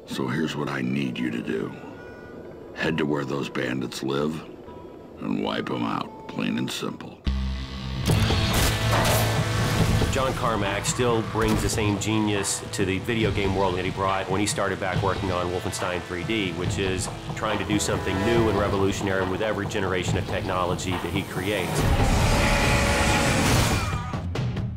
So here's what I need you to do. Head to where those bandits live and wipe them out, plain and simple. John Carmack still brings the same genius to the video game world that he brought when he started back working on Wolfenstein 3D, which is trying to do something new and revolutionary with every generation of technology that he creates.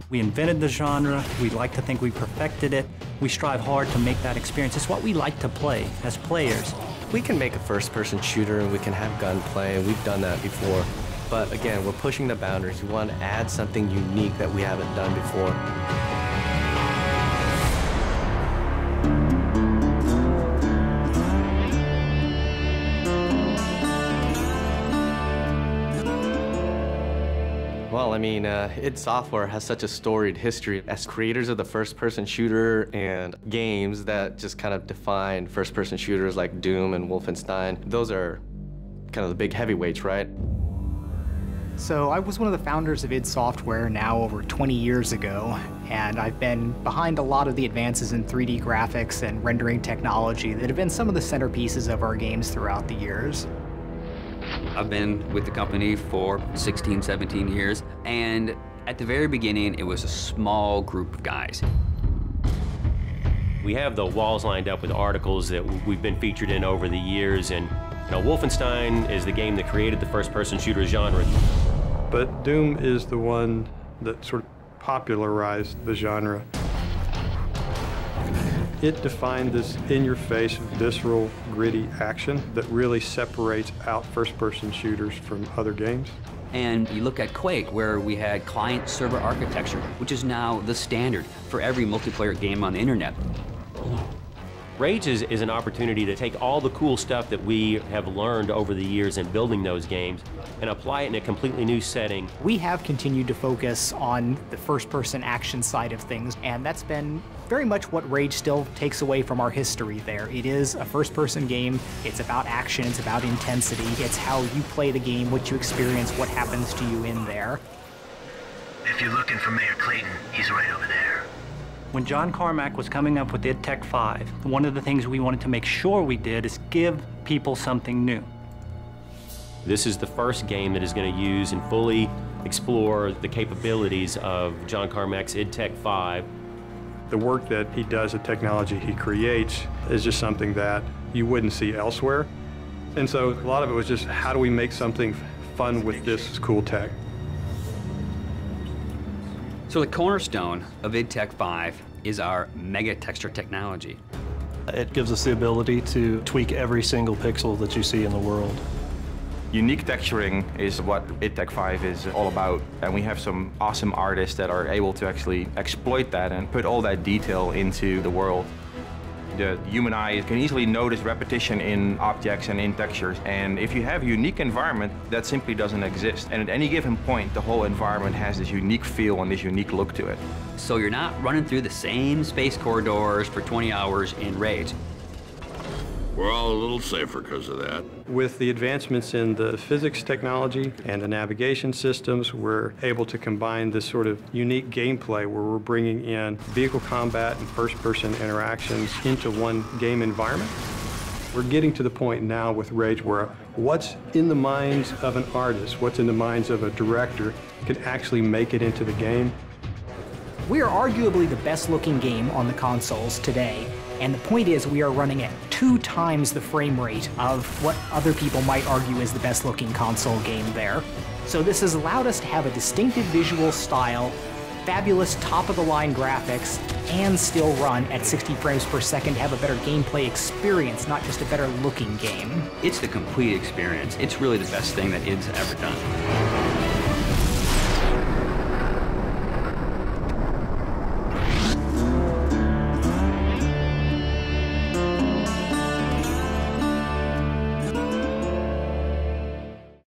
We invented the genre. We like to think we perfected it. We strive hard to make that experience. It's what we like to play as players. We can make a first-person shooter and we can have gunplay, and we've done that before. But again, we're pushing the boundaries. We want to add something unique that we haven't done before. Well, I mean, id Software has such a storied history as creators of the first-person shooter and games that just kind of define first-person shooters like Doom and Wolfenstein. Those are kind of the big heavyweights, right? So I was one of the founders of id Software now over 20 years ago, and I've been behind a lot of the advances in 3D graphics and rendering technology that have been some of the centerpieces of our games throughout the years. I've been with the company for 16, 17 years, and at the very beginning, it was a small group of guys. We have the walls lined up with articles that we've been featured in over the years, and Wolfenstein is the game that created the first-person shooter genre. But Doom is the one that sort of popularized the genre. It defined this in-your-face, visceral, gritty action that really separates out first-person shooters from other games. And you look at Quake, where we had client-server architecture, which is now the standard for every multiplayer game on the internet. Rage is an opportunity to take all the cool stuff that we have learned over the years in building those games and apply it in a completely new setting. We have continued to focus on the first-person action side of things, and that's been very much what Rage still takes away from our history there. It is a first-person game. It's about action. It's about intensity. It's how you play the game, what you experience, what happens to you in there. If you're looking for Mayor Clayton, he's right over there. When John Carmack was coming up with id Tech 5, one of the things we wanted to make sure we did is give people something new. This is the first game that is going to use and fully explore the capabilities of John Carmack's id Tech 5. The work that he does, the technology he creates, is just something that you wouldn't see elsewhere. And so a lot of it was just, how do we make something fun with this cool tech? So the cornerstone of id Tech 5 is our Mega Texture technology. It gives us the ability to tweak every single pixel that you see in the world. Unique texturing is what id Tech 5 is all about, and we have some awesome artists that are able to actually exploit that and put all that detail into the world. The human eye can easily notice repetition in objects and in textures, and if you have a unique environment, that simply doesn't exist. And at any given point, the whole environment has this unique feel and this unique look to it. So you're not running through the same space corridors for 20 hours in Rage. We're all a little safer because of that. With the advancements in the physics technology and the navigation systems, we're able to combine this sort of unique gameplay where we're bringing in vehicle combat and first-person interactions into one game environment. We're getting to the point now with Rage where what's in the minds of an artist, what's in the minds of a director, can actually make it into the game. We are arguably the best-looking game on the consoles today. And the point is, we are running at 2 times the frame rate of what other people might argue is the best-looking console game there. So this has allowed us to have a distinctive visual style, fabulous top-of-the-line graphics, and still run at 60 frames per second to have a better gameplay experience, not just a better-looking game. It's the complete experience. It's really the best thing that id's ever done.